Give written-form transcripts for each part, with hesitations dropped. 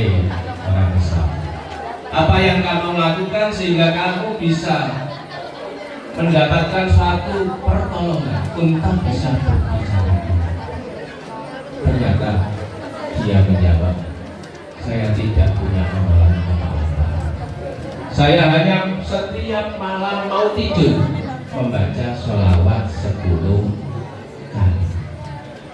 Hei orang Islam, apa yang kamu lakukan sehingga kamu bisa mendapatkan suatu pertolongan untuk bisa berbicara? Ternyata dia menjawab, saya tidak punya amalan apa-apa. Saya hanya setiap malam mau tidur membaca sholawat 10 kali.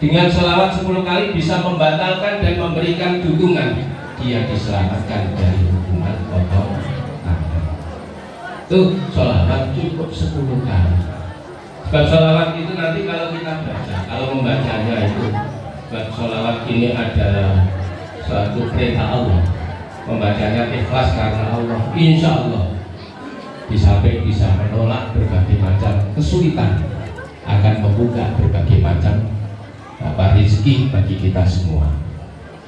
Dengan sholawat 10 kali bisa membatalkan dan memberikan dukungan. Dia diselamatkan dari hukuman kotor. Tuh sholawat cukup 10 kali. Sebab sholawat itu nanti kalau kita baca, kalau membacanya itu, sebab sholawat ini adalah suatu perintah Allah. Membacanya ikhlas karena Allah, insya Allah bisa menolak berbagai macam kesulitan, akan membuka berbagai macam rezeki bagi kita semua.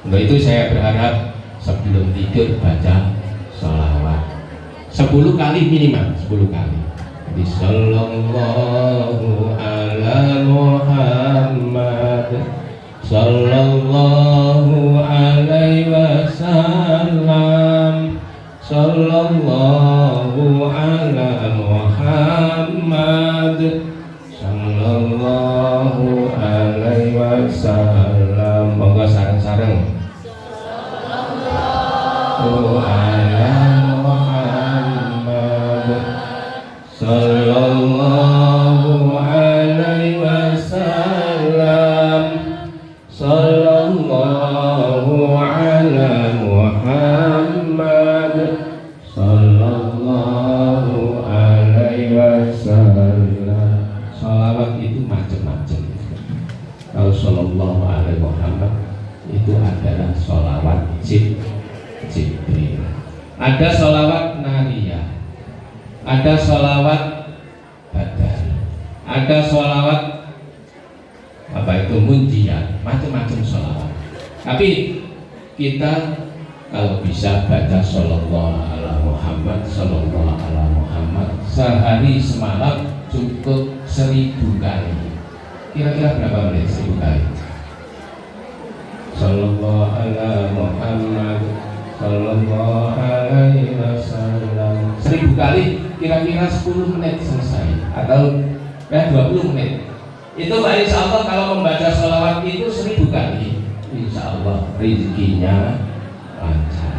Untuk itu saya berharap sebelum tidur baca sholawat 10 kali minimal, 10 kali. Jadi sallallahu ala Muhammad sallallahu alaihi wasallam sallallahu ala Muhammad sallallahu alaihi wasallam. Monggo sareng-sareng. Sallallahu ala Muhammad sallallahu alaihi wasallam sallallahu ala Muhammad sallallahu alaihi wasallam. Sholawat itu macam-macam. Kalau sallallahu alaihi Muhammad itu adalah sholawat Jibril. Ada sholawat Nariyah, ada sholawat Badari, ada sholawat Munjiyah, macam-macam sholawat. Tapi kita kalau bisa baca sallallahu ala Muhammad sallallahu ala Muhammad sehari semalam cukup 1000 kali. Kira-kira berapa menit 1000 kali? Sallallahu ala Muhammad sallallahu alaihi wasallam 1000 kali, kira-kira 10 menit selesai atau 20 menit. Itu insya Allah kalau membaca sholawat itu 1000 kali, insya Allah rezekinya lancar.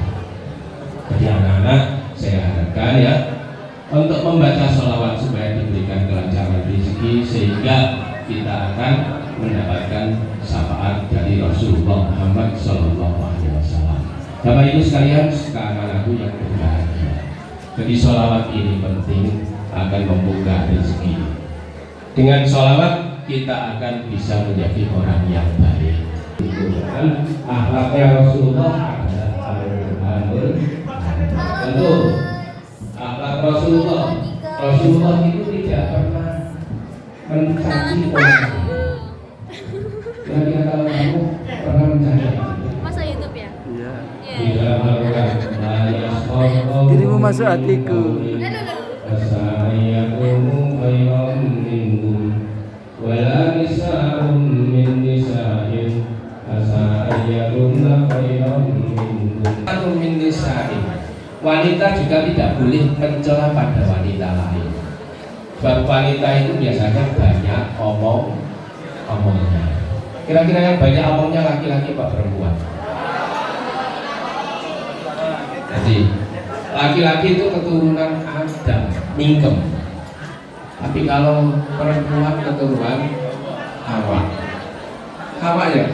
Jadi anak-anak saya harapkan ya untuk membaca sholawat supaya diberikan kelancaran rezeki, sehingga kita akan mendapatkan syafaat dari Rasulullah Muhammad Sallallahu Alaihi Wasallam. Bapak Ibu sekalian, anak-anakku yang berbahagia, jadi sholawat ini penting, akan membuka rezeki. Dengan sholawat kita akan bisa menjadi orang yang baik. Akhlaknya Rasulullah adalah Al-Qur'anul. Tentu akhlak Rasulullah itu tidak pernah mencaci orang. Kira-kira kalau kamu pernah mencaci? Masa YouTube ya? Iya. Tidak melakukan. Dirimu masuk hatiku. Wala nisa'un min nisa'in asa ayyarunna khairan minkum. Min nisa'in, wanita juga tidak boleh mencela pada wanita lain. Sebab wanita itu biasanya banyak omongnya. Kira-kira yang banyak omongnya laki-laki apa perempuan? Jadi laki-laki itu keturunan Adam, mingkem. Tapi kalau perempuan keturunan Hawa. Hawa ya?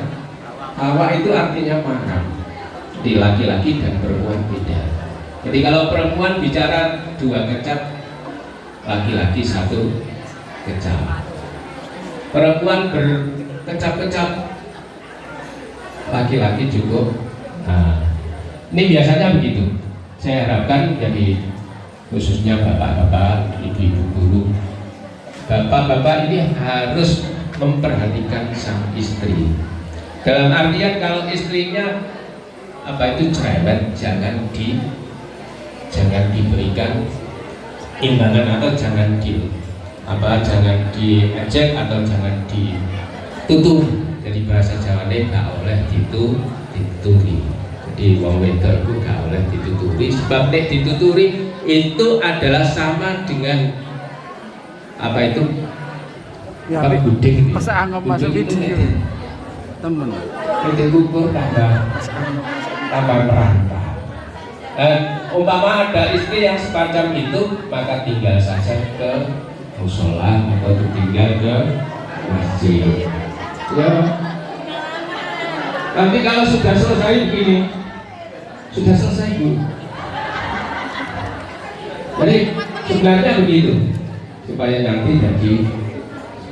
Hawa itu artinya makan. Di laki-laki dan perempuan beda. Jadi kalau perempuan bicara 2 kecap, laki-laki 1 kecap. Perempuan berkecap-kecap, laki-laki cukup. Nah, ini biasanya begitu. Saya harapkan jadi khususnya bapak-bapak, ibu-ibu guru, bapak-bapak ini harus memperhatikan sang istri. Dalam artian kalau istrinya cerewet, jangan diberikan imbalan atau jangan diejek atau jangan ditutup. Jadi bahasa Jawa ini nggak oleh dituturi. Jadi iki wong wedok ku gak oleh dituturi, sebab nek dituturi itu adalah sama dengan apa itu? Ya, Apa gudeg? masa anggap masuk video. Temen. Itu kukur tambah merantau. Umpama ada istri yang semacam itu, maka tinggal saja ke musola atau tinggal ke masjid. Ya. Nanti kalau sudah selesai begini, sudah selesai Bu. Jadi sebenarnya begitu, supaya nanti jadi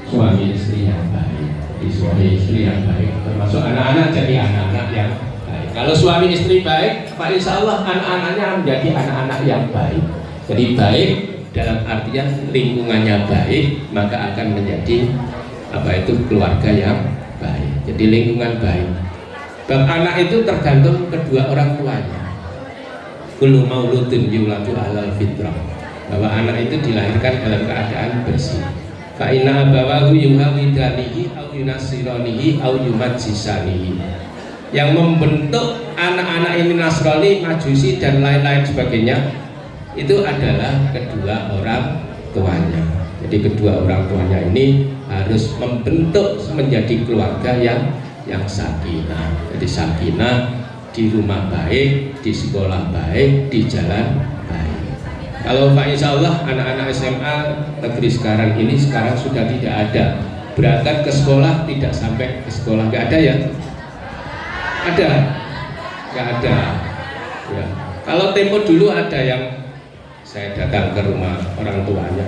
suami istri yang baik, jadi suami istri yang baik, termasuk anak-anak jadi anak-anak yang baik. Kalau suami istri baik, Pak Insya Allah anak-anaknya menjadi anak-anak yang baik. Jadi baik dalam artian lingkungannya baik, maka akan menjadi apa itu keluarga yang baik. Jadi lingkungan baik. Bab anak itu tergantung kedua orang tuanya. Kullu mauludin yuladu alal fitrah, bahwa anak itu dilahirkan dalam keadaan bersih. Fa inna abawahu yuhawidanihi au yunasiranihi au yumajjisanihi. Yang membentuk anak-anak ini Nasrani, Majusi dan lain-lain sebagainya itu adalah kedua orang tuanya. Jadi kedua orang tuanya ini harus membentuk menjadi keluarga yang sakinah. Jadi sakinah di rumah baik, di sekolah baik, di jalan baik. Kalau Pak Insya Allah anak-anak SMA negeri sekarang ini sekarang sudah tidak ada berangkat ke sekolah, tidak sampai ke sekolah, nggak ada ya? Ada? Nggak ada. Ya. Kalau tempo dulu ada yang saya datang ke rumah orang tuanya,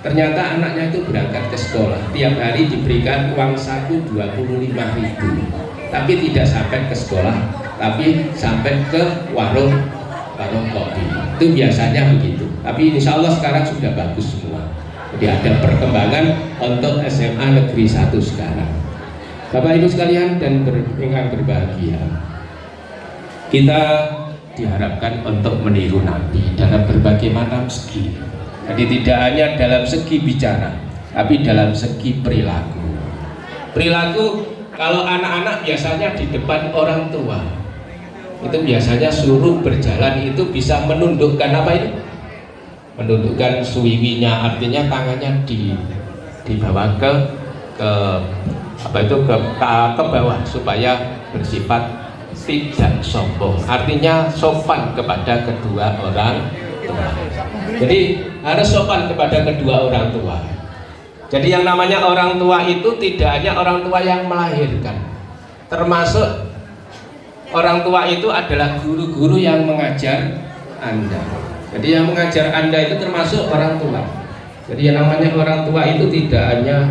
ternyata anaknya itu berangkat ke sekolah, tiap hari diberikan uang saku 25.000, tapi tidak sampai ke sekolah, tapi sampai ke warung kopi. Itu biasanya begitu. Tapi insya Allah sekarang sudah bagus semua. Jadi ada perkembangan untuk SMA Negeri 1 sekarang. Bapak Ibu sekalian dan yang berbahagia, kita diharapkan untuk meniru Nabi dalam berbagai macam segi. Jadi tidak hanya dalam segi bicara, tapi dalam segi perilaku. Perilaku kalau anak-anak biasanya di depan orang tua, itu biasanya suruh berjalan itu bisa menundukkan apa ini? Menundukkan suwiwinya, artinya tangannya dibawa ke apa itu ke bawah supaya bersifat tidak sombong. Artinya sopan kepada kedua orang tua. Jadi harus sopan kepada kedua orang tua. Jadi yang namanya orang tua itu tidak hanya orang tua yang melahirkan, termasuk orang tua itu adalah guru-guru yang mengajar Anda. Jadi yang mengajar Anda itu termasuk orang tua. Jadi yang namanya orang tua itu tidak hanya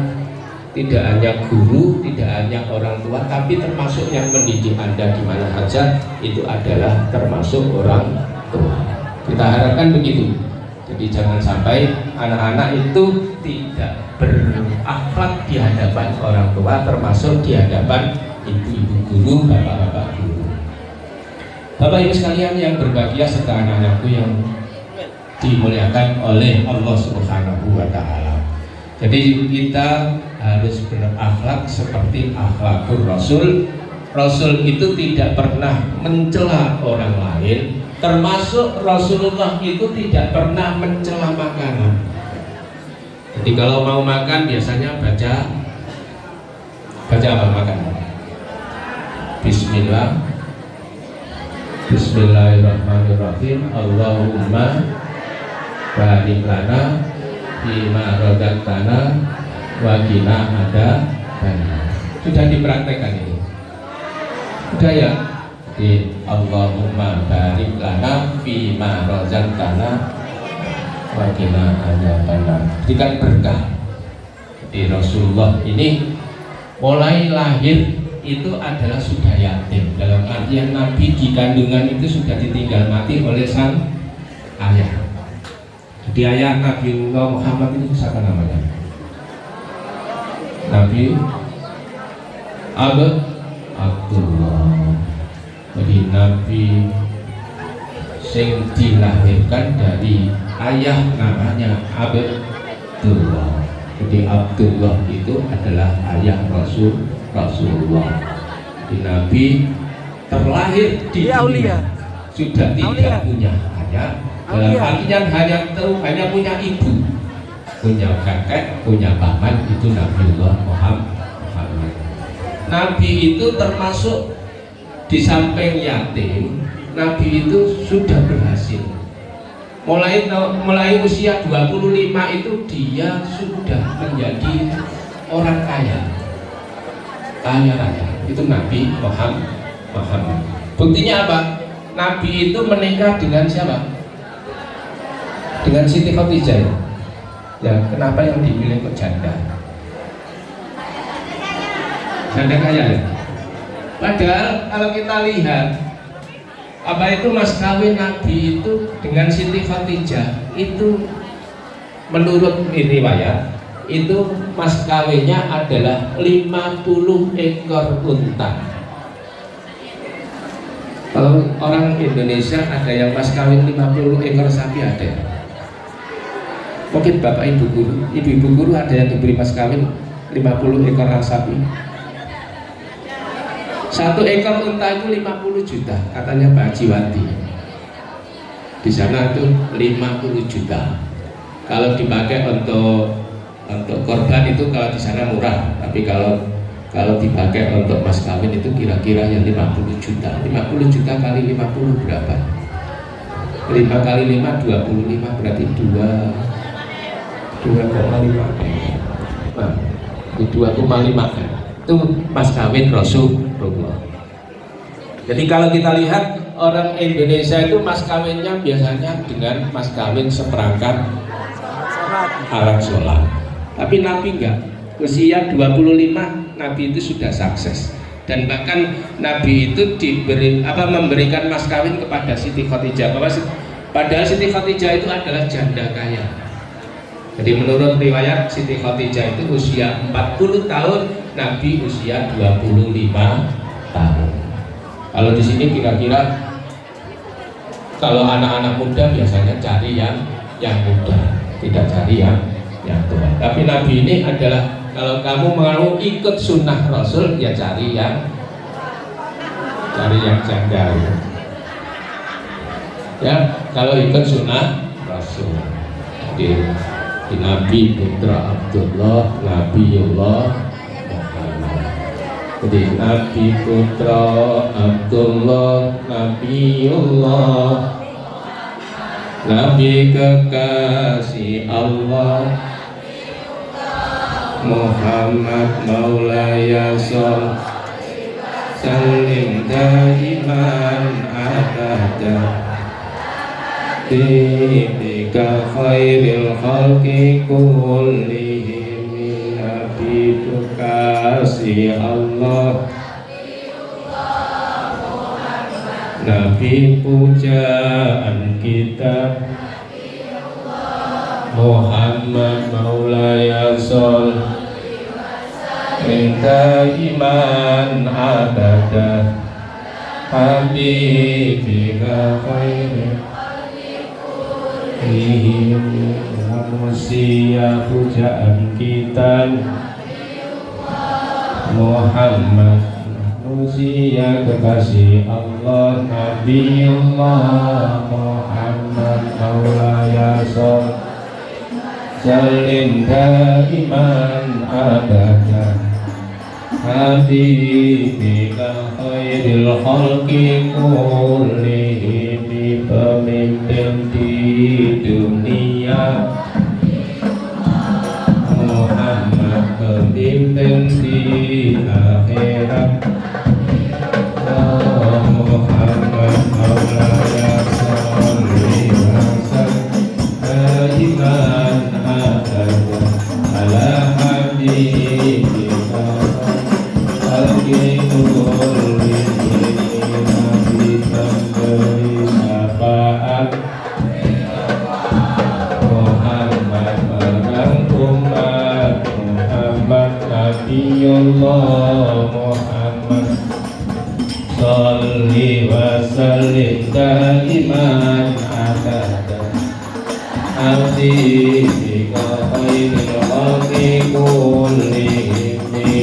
guru, tidak hanya orang tua, tapi termasuk yang mendidik Anda di mana saja itu adalah termasuk orang tua. Kita harapkan begitu. Jadi jangan sampai anak-anak itu tidak berakhlak di hadapan orang tua, termasuk di hadapan ibu-ibu guru, bapak-bapak guru. Bapak Ibu sekalian yang berbahagia serta anak-anakku yang dimuliakan oleh Allah Subhanahu wa Ta'ala. Jadi kita harus berakhlak seperti akhlakul Rasul. Rasul itu tidak pernah mencela orang lain, termasuk Rasulullah itu tidak pernah mencela makanan. Jadi kalau mau makan biasanya baca apa makan? Bismillahirrahmanirrahim. Allahumma barik lana bima razaqtana wa qina adzabannar. Sudah dipraktekkan ini? Sudah ya? Di Allahumma barik lana bima razaqtana wa qina adzabannar. Berikan berkah. Di Rasulullah ini mulai lahir itu adalah sudah yatim, dalam artian Nabi di kandungan itu sudah ditinggal mati oleh sang ayah. Jadi ayah Nabi Muhammad ini siapa namanya? Nabi Abdullah. Jadi Nabi sing dilahirkan dari ayah namanya Abdullah. Jadi Abdullah itu adalah ayah Rasulullah. Di Nabi terlahir di Dia dunia aulia. sudah tidak Aulia. punya ayah, dalam Aulia. artian hanya punya ibu, punya kakek, punya paman, itu Nabiullah Muhammad. Nabi itu termasuk di samping yatim, Nabi itu sudah berhasil. Mulai usia 25 itu dia sudah menjadi orang kaya raya. Itu Nabi Muhammad. Buktinya apa? Nabi itu menikah dengan siapa? Dengan Siti Khadijah. Ya, kenapa yang dipilih kok janda? Janda kaya ya? Padahal kalau kita lihat apa itu mas kawin Nabi itu dengan Siti Khadijah itu menurut riwayat itu mas kawinnya adalah 50 ekor unta. Kalau orang Indonesia ada yang mas kawin 50 ekor sapi ada ya? Mungkin bapak ibu guru ada yang diberi mas kawin 50 ekor sapi. 1 ekor unta itu 50 juta katanya Pak Haji. Di sana itu 50 juta. Kalau dipakai untuk korban itu kalau di sana murah, tapi kalau dipakai untuk mas kawin itu kira-kira yang 50 juta. 50 juta kali 50 berapa? 5 kali 5 25 berarti 2,5. Nah, itu 2,5 kan. Itu mas kawin Rasulullah. Jadi kalau kita lihat orang Indonesia itu mas kawinnya biasanya dengan mas kawin seperangkat alat sholat. Tapi Nabi enggak. Usia 25 Nabi itu sudah sukses. Dan bahkan Nabi itu memberikan mas kawin kepada Siti Khadijah. Padahal Siti Khadijah itu adalah janda kaya. Jadi menurut riwayat Siti Khadijah itu usia 40 tahun, Nabi usia 25 tahun. Kalau di sini kira-kira kalau anak-anak muda biasanya cari yang muda, tidak cari yang tua. Tapi Nabi ini adalah kalau kamu mau ikut sunnah Rasul ya cari yang janda. Ya, kalau ikut sunnah Rasul. Di Nabi putra Abdullah, Nabiullah Muhammad. Jadi Nabi putra Abdullah, Nabiullah, Nabi kekasih Allah, Muhammad maulaya shol salim daiman abada Bika khairil khalqi kullihim. Nabi kekasih Allah, Nabi pujaan kita, Muhammad maulaya shol minta iman abada Habibika khairil manusia pujaan kita, Muhammad manusia kekasih Allah, Nabiullah Muhammad maulaya shol salim daiman abada Habibika khairil khalqi kullihim. Pemimpin di dunia, Muhammad pemimpin di akhirat, Muhammad maulaya sholli wa sallim iman abada ala habibika khalqi kullihim. Nabi memberi syafaat, Muhammad merangkumat, Muhammad Nabiullah Muhammad sholli wa sallim daiman abada Habibika khairil khalqi kullihim.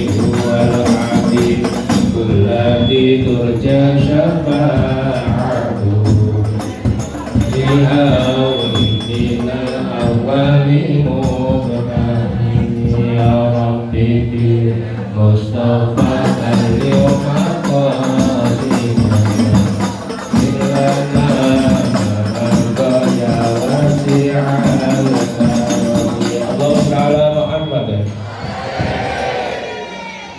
Huwal habib alladzi turja syafa'atu Ilhawi minal awali mubrahim Ya Rabbi bil Mustafa al-yawma qasimah Ilana al-gaya wasi'al Allah Ta'ala Muhammad.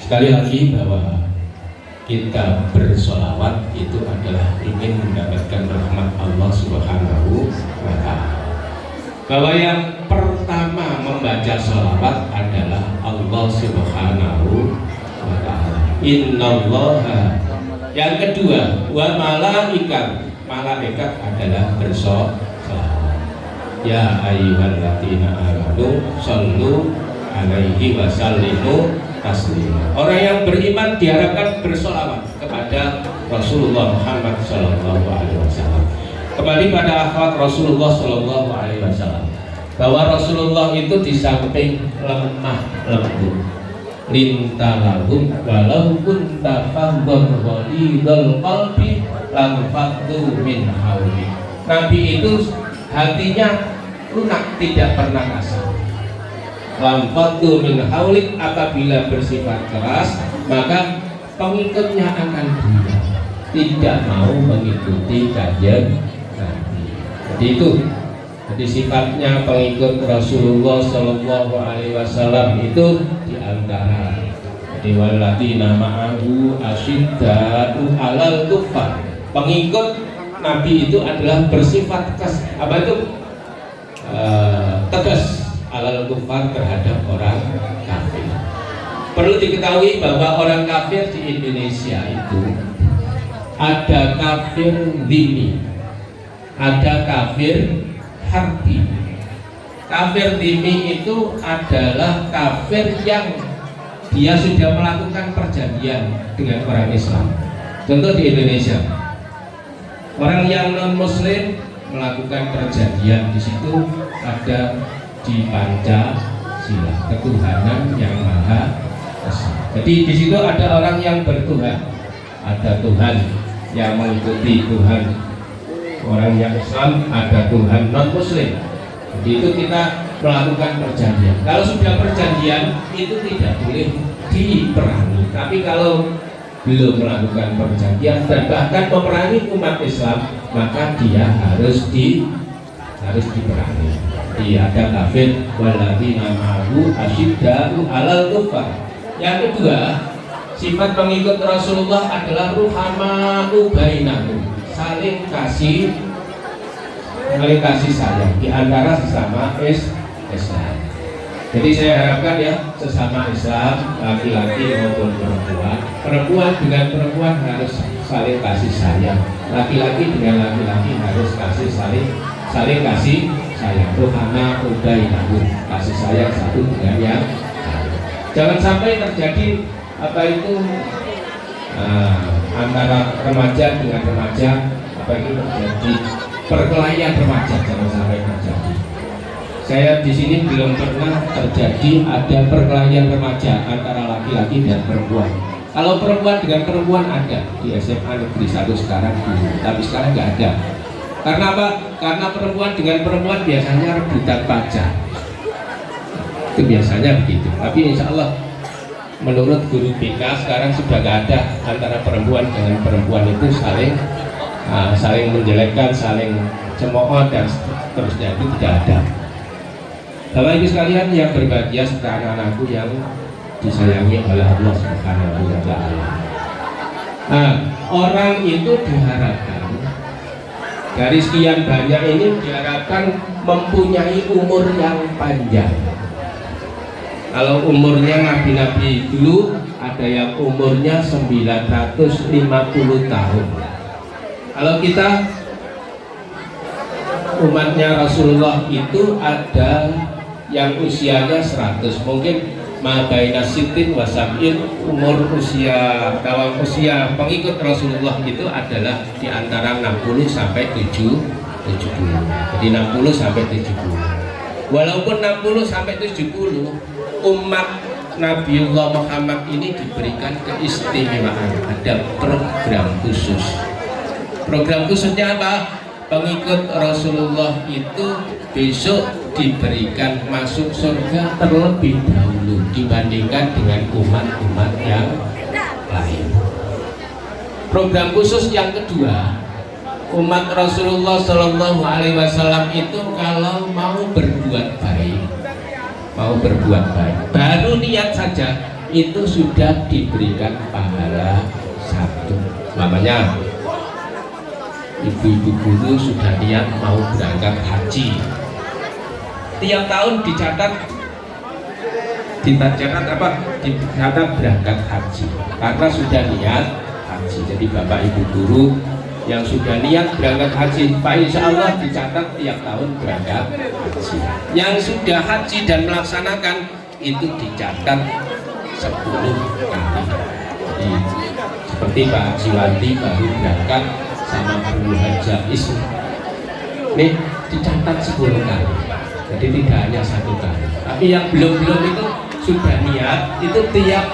Sekali lagi bahwa kita bersolawat itu adalah ingin mendapatkan rahmat Allah Subhanahu wa Ta'ala. Bahwa yang pertama membaca sholawat adalah Allah Subhanahu wa Ta'ala. Innallaha. Yang kedua, wa malaikat. Malaikat adalah bersolawat. Ya ayyuhalladzina amanu shallu alaihi wa sallimu taslima. Orang yang beriman diharapkan bersolawat kepada Rasulullah Muhammad sallallahu alaihi wasallam. Kembali pada akhlak Rasulullah sallallahu alaihi wasallam, bahwa Rasulullah itu di samping lemah lembut, lintalahum walau kunta fadhon ghalidhal qalbi lam faddu min hawli. Nabi itu hatinya lunak, tidak pernah kasar. Lam faddu min hawlik, apabila bersifat keras maka pengikutnya akan diam, tidak mau mengikuti kajian Nabi. Jadi itu, jadi sifatnya pengikut Rasulullah Shallallahu Alaihi Wasallam itu diantara jadi walladzina ma'ahu asyidda'u 'alal kuffar. Pengikut Nabi itu adalah bersifat apa itu? Tegas alal kufar, terhadap orang kafir. Perlu diketahui bahwa orang kafir di Indonesia itu ada kafir dhimmi, ada kafir harbi. Kafir dhimmi itu adalah kafir yang dia sudah melakukan perjanjian dengan orang Islam. Contoh di Indonesia, orang yang non muslim melakukan perjanjian, di situ ada di Pancasila, ketuhanan yang maha esa. Jadi di situ ada orang yang bertuhan, ada Tuhan yang mengikuti Tuhan orang yang Islam, ada Tuhan non muslim. Jadi itu kita melakukan perjanjian. Kalau sudah perjanjian itu tidak boleh diperangi. Tapi kalau belum melakukan perjanjian dan bahkan memerangi umat Islam, maka dia harus diperangi. Dia ada kafir walladzina ma'ahu asyidda'u 'alal kuffar. Yang kedua, sifat pengikut Rasulullah adalah ruhama'u bainahum, saling kasih sayang di antara sesama Islam. Jadi saya harapkan ya, sesama Islam, laki-laki maupun perempuan dengan perempuan harus saling kasih sayang, laki-laki dengan laki-laki harus saling kasih sayang. Ruhana ubainahum, kasih sayang satu dengan yang lain. Jangan sampai terjadi apa itu antara remaja dengan remaja, apa itu terjadi perkelahian remaja, jangan sampai terjadi. Saya di sini belum pernah terjadi ada perkelahian remaja antara laki-laki dan perempuan. Kalau perempuan dengan perempuan ada di SMA Negeri 1 sekarang dulu, tapi sekarang nggak ada. Karena apa? Karena perempuan dengan perempuan biasanya rebutan pacar. Itu biasanya begitu. Tapi insya Allah menurut guru BK sekarang sudah nggak ada antara perempuan dengan perempuan itu saling menjelekkan, saling cemooh dan seterusnya, itu tidak ada. Bapak Ibu sekalian yang berbahagia serta anak-anakku yang disayangi oleh Allah Subhanahu wa Ta'ala. Nah, orang itu diharapkan dari sekian banyak ini diharapkan mempunyai umur yang panjang. Kalau umurnya nabi-nabi dulu ada yang umurnya 950 tahun. Kalau kita umatnya Rasulullah itu ada yang usianya 100, mungkin mabaina sitin wasabin, umur usia dalam usia pengikut Rasulullah itu adalah di antara 60 sampai 70. Jadi 60 sampai 70. Walaupun 60 sampai 70 umat Nabiullah Muhammad ini diberikan keistimewaan, ada program khusus. Program khususnya apa? Pengikut Rasulullah itu besok diberikan masuk surga terlebih dahulu dibandingkan dengan umat-umat yang lain. Program khusus yang kedua, umat Rasulullah Shallallahu Alaihi Wasallam itu kalau mau berbuat baik, baru niat saja itu sudah diberikan pahala satu. Namanya ibu-ibu guru sudah niat mau berangkat haji, tiap tahun dicatat berangkat haji karena sudah niat haji. Jadi bapak ibu guru yang sudah niat berangkat haji, Pak, insya Allah dicatat tiap tahun berangkat haji. Yang sudah haji dan melaksanakan itu dicatat 10 kali. Jadi, seperti Pak Jiwanti baru berangkat sama Bu Haja Isma, ini dicatat 10 kali. Jadi tidak hanya 1 kali. Tapi yang belum itu sudah niat itu tiap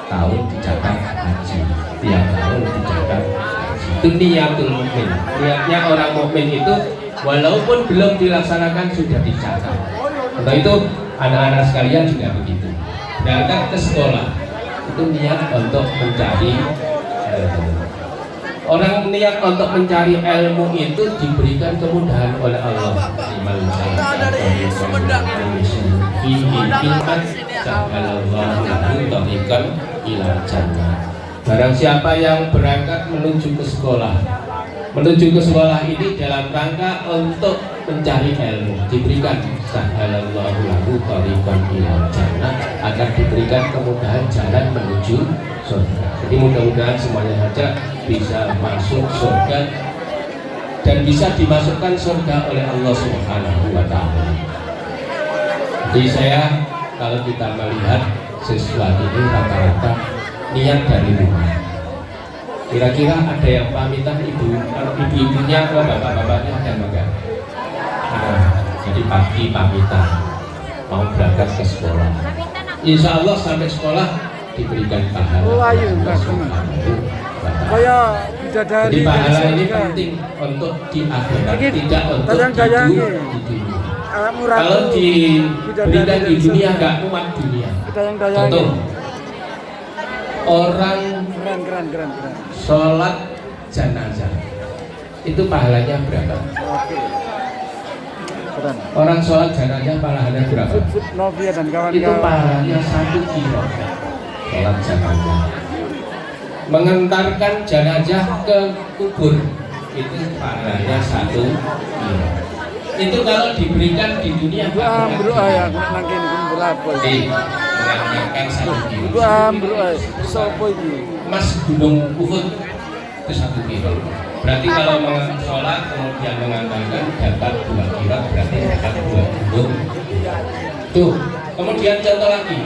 tahun dicatat haji, tiap tahun dicatat haji. Itu niatul mukmin. Niatnya orang mukmin itu walaupun belum dilaksanakan sudah dicatat. Untuk itu anak-anak sekalian juga begitu. Berangkat ke sekolah itu niat untuk mencari ilmu. Orang niat untuk mencari ilmu itu diberikan kemudahan oleh Allah. Barang siapa yang berangkat menuju ke sekolah ini dalam rangka untuk mencari ilmu, diberikan sahalallahu lahu thariqan ilal jannah, akan diberikan kemudahan jalan menuju surga. Jadi mudah-mudahan semuanya saja bisa masuk surga dan bisa dimasukkan surga oleh Allah Subhanahu wa Ta'ala. Jadi saya kalau kita melihat sesuatu ini rata-rata niat dari rumah. Kira-kira ada yang pamitan ibu, kalau ibu-ibunya atau bapak-bapaknya ada enggak? Jadi pagi pamitan mau berangkat ke sekolah. Insya Allah sampai sekolah diberikan pahala. Jadi pahala ini penting untuk di akhirat, tidak untuk di dunia. Kalau diberikan di dunia nggak muat dunia. Contoh, orang sholat jenazah itu pahalanya berapa? Orang sholat jenazah pahalanya berapa? Itu pahalanya 1 kilo. Sholat jenazah, mengantarkan jenazah ke kubur itu pahalanya 1 kilo. Itu kalau diberikan di dunia mengantarkan 1 kilo. Mas Gunung Uhud itu 1 kilo. Berarti kalau sholat kemudian mengantarkan dapat 2 kilo, berarti dapat 2 gunung. Tuh, kemudian contoh lagi,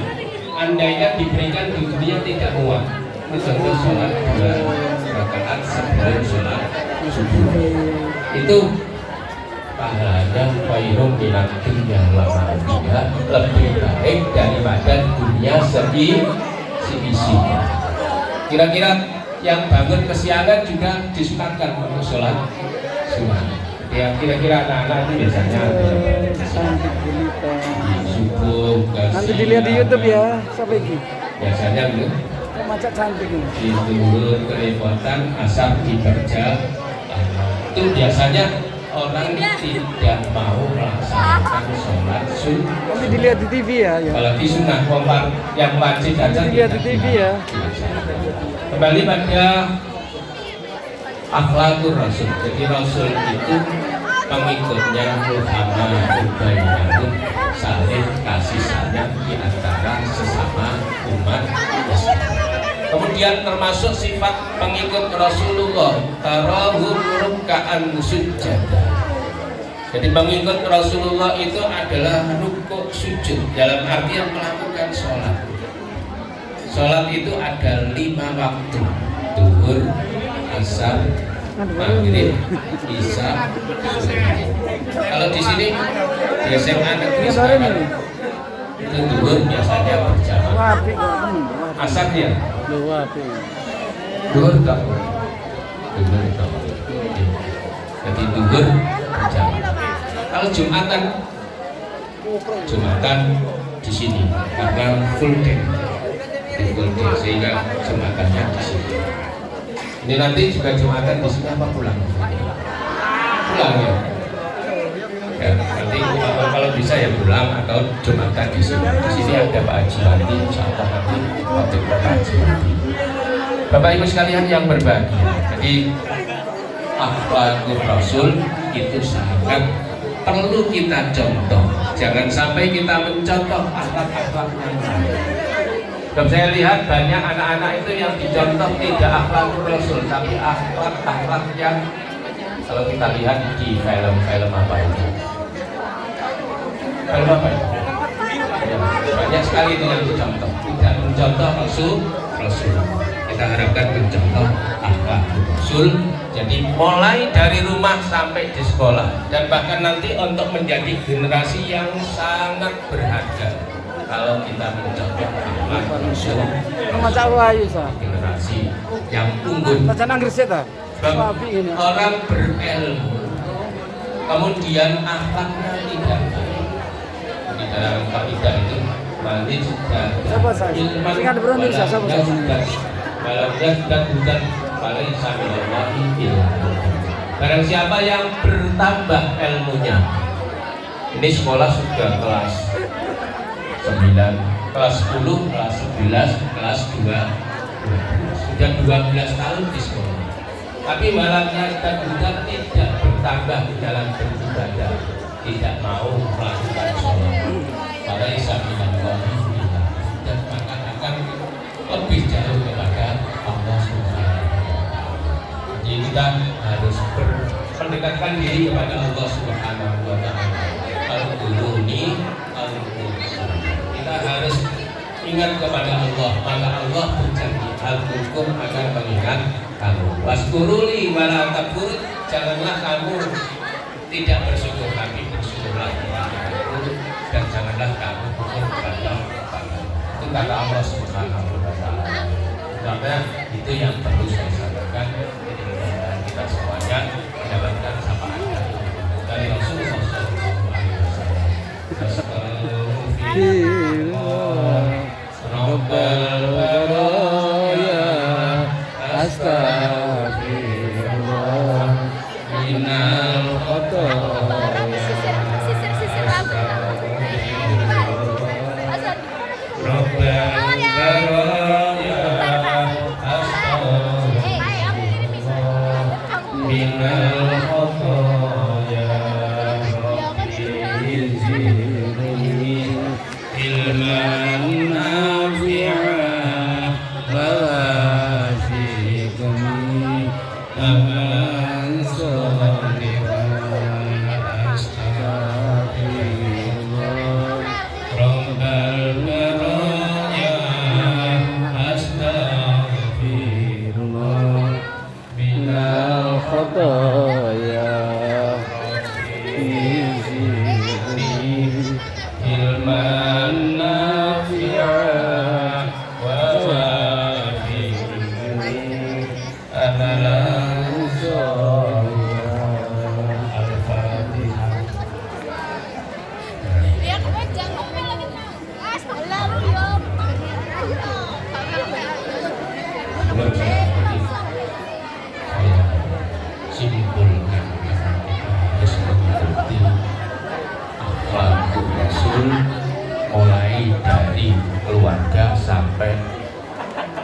andainya diberikan di dunia tidak muat. Ini contoh sholat 2 rakaat sebelum sholat subuh. Itu pahalanya khairun minad dunya wa ma fiha, lebih baik daripada dunia seisinya. Kira-kira yang bangun kesiangan juga disunakan untuk sholat sunnah. Ya kira-kira anak-anak itu biasanya subuh nanti dilihat di YouTube ya, sampai ini. Biasanya gitu. Macet cantik ini. Tidur kerepotan asal dikerja. Itu biasanya orang tidak mau melaksanakan sholat sunnah. Nanti dilihat di TV ya. Kalau di sunnah yang wajib saja dilihat di TV ya. Kembali pada akhlakul Rasul. Jadi Rasul itu pengikutnya Muhammad Ubaidun saling kasih sayang di antara sesama umat Islam. Kemudian termasuk sifat pengikut Rasulullah, tarahum ruk'an sujada. Jadi pengikut Rasulullah itu adalah rukuk sujud, dalam artian melakukan sholat. Sholat itu ada 5 waktu: zuhur, asar, maghrib, isya, subuh. Kalau di sini di SMA negeri Semarang itu duhur biasanya berjamaah. Wapi kok. Asar ya, Lu wapi. duhur tak boleh. Duhur tak boleh. Jadi duhur berjamaah. Kalau Jumatan di sini karena full day, sehingga Jumatannya di sini. Ini nanti juga Jumatan di sini apa pulang? Pulang ya. Ya, nanti kalau bisa ya pulang atau Jumatan di sini. Di sini ada Pak Haji Wandi, insya Allah nanti waktu Pak Haji Wandi. Bapak Ibu sekalian yang berbahagia, jadi akhlakul Rasul itu sangat perlu kita contoh. Jangan sampai kita mencontoh akhlak-akhlak yang lain. Dan saya lihat banyak anak-anak itu yang dicontoh tidak akhlakul Rasul, tapi akhlak-akhlak yang kalau kita lihat di film-film apa itu. Film apa itu? Ya, banyak sekali itu yang dicontoh. Tidak mencontoh Rasul. Kita harapkan mencontoh akhlakul Rasul. Jadi mulai dari rumah sampai di sekolah dan bahkan nanti untuk menjadi generasi yang sangat berharga kalau kita mencontoh akhlakul Rasul. Macam wayu sa. Generasi yang unggul. Macam Inggris ya ta? Wapi ini. Orang berilmu, kemudian akhlaknya tidak baik. Di dalam kaidah itu nanti sudah ilman barang siapa yang bertambah ilmunya. Ini sekolah sudah kelas 9, kelas 10, kelas 11, kelas 2, sudah 12 tahun di sekolah. Tapi malamnya dan bukan tidak bertambah di dalam beribadah, tidak mau melakukan sholat. Pada isaminan wahid dan akan lebih jauh kepada Allah Subhanahu wa Ta'ala. Jadi kita harus mendekatkan diri kepada Allah Subhanahu wa Ta'ala. Al-Quruni, kita harus ingat kepada Allah, maka Allah berjanji al-hukum akan mengingat kamu. Waskuruli wala takfur, janganlah kamu tidak bersyukur, tapi bersyukurlah kepadaku, dan janganlah kamu kufur kepada Allah. Itu kata Allah Subhanahu wa Ta'ala. Karena itu yang perlu saya sampaikan, dan kita semuanya mendapatkan syafaat dari Rasulullah Sallallahu Alaihi Wasallam. Rabbal baraya astagfirullah minal khotoya Rabbal baraya astagfirullah minal khotoya ilman nafi'ah wa wasiqum amalan sholihan astagfirullah Rabbal baraya astagfirullah minal khotoya ilman nafi'ah wa wasiqum amalan sholihan al-Fatihah. Belum saya simpulkan harus mengikuti akhlakul Rasul mulai dari keluarga sampai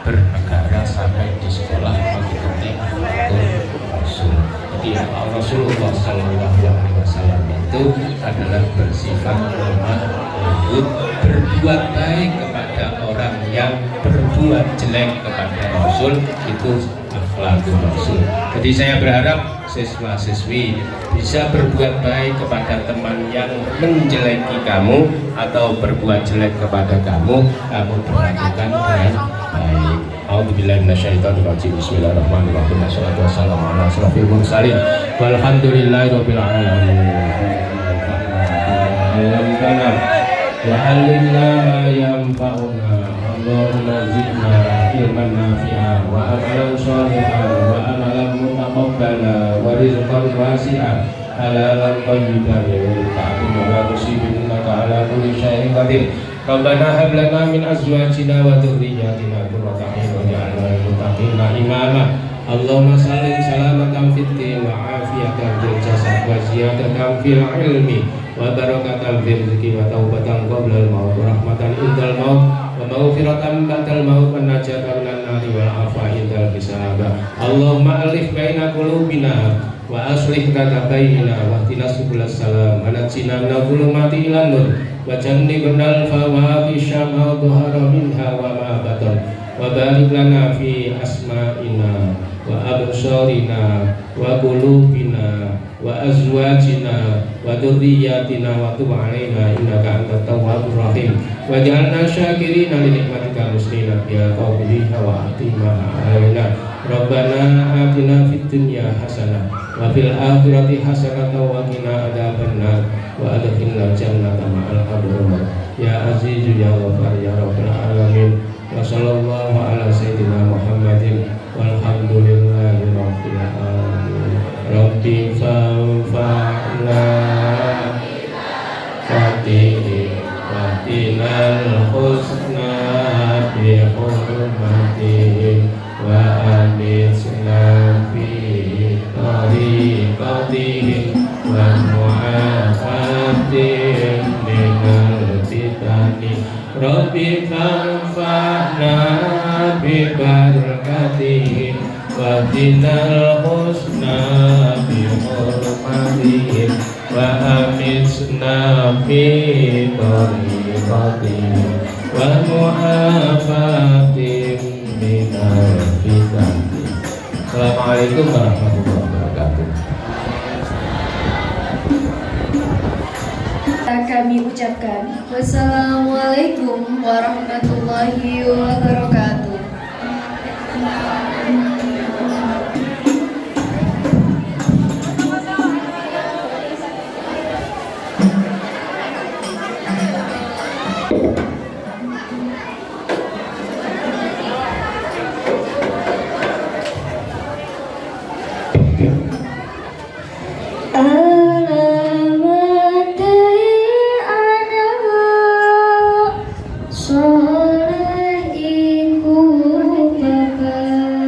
bernegara sampai di sekolah mengikuti akhlakul Rasul. Jadi Rasulullah Sallallahu Alaihi Wasallam itu adalah bersifat lemah lembut, berbuat baik kepada orang yang berbuat jelek kepada Rasul, itu akhlakul Rasul. Jadi saya berharap siswa-siswi bisa berbuat baik kepada teman yang menjeleki kamu atau berbuat jelek kepada kamu perlakukan dengan baik. A'udzubillahi minasyaitonirrajim. Bismillahirrahmanirrahim. Wassalatu wassalamu ala asyrofil mursalin walhamdulillahirabbil alamin. وعلمنا ما ينفعنا اللهم زدنا علما نافعا وعملا صالحا وعملا متقبلا ورزقا واسعا حلالا طيبا ومتعبا ولا تصيب انك على كل شيء قدير ربنا هب لنا من ازواجنا وذرياتنا قرة اعين واجعلنا للمتقين اماما اللهم سلم سلامة في الدين وعافية في الجسد وزيادة في العلم وبركة في الرزق وتوبة قبل الموت ورحمة عند الموت ومغفرة بعد الموت والنجاة من النار والعفو عند الحساب اللهم ألف بين قلوبنا وأصلح ذات بيننا واهدنا سبل السلام ونجنا من الظلمات إلى النور وجنبنا الفواحش ما ظهر منها وما بطن وبارك لنا في أسمائنا وأبصارنا وقلوبنا وأزواجنا وذرياتنا وتب علينا إنك أنت التواب الرحيم واجعلنا شاكرين لنعمتك المسلمين يا قوله وأتمها علينا ربنا آتنا في الدنيا حسنة وفي الآخرة حسنة وقنا عذاب النار وأدخلنا الجنة مع الأبرار يا عزيز يا غفار يا رب العالمين وصلى الله على سيدنا محمد والحمد لله رب العالمين ربي فانفعنا fatihim watinal husna bihurmatihim wa amisna fi tariqatihim wa mu'afatihim minal fitani Rabbi fanfa'na bi barakatihim wa dinal husna bi hurmatihim wa amisna fi tariqatihim wa mu'afatihim minal fitani. Assalamualaikum warahmatullahi wabarakatuh. Kami ucapkan wassalamualaikum warahmatullahi wabarakatuh. Soleh iku bapak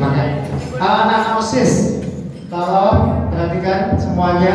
dipakai. Anak-anak OSIS, tolong perhatikan semuanya.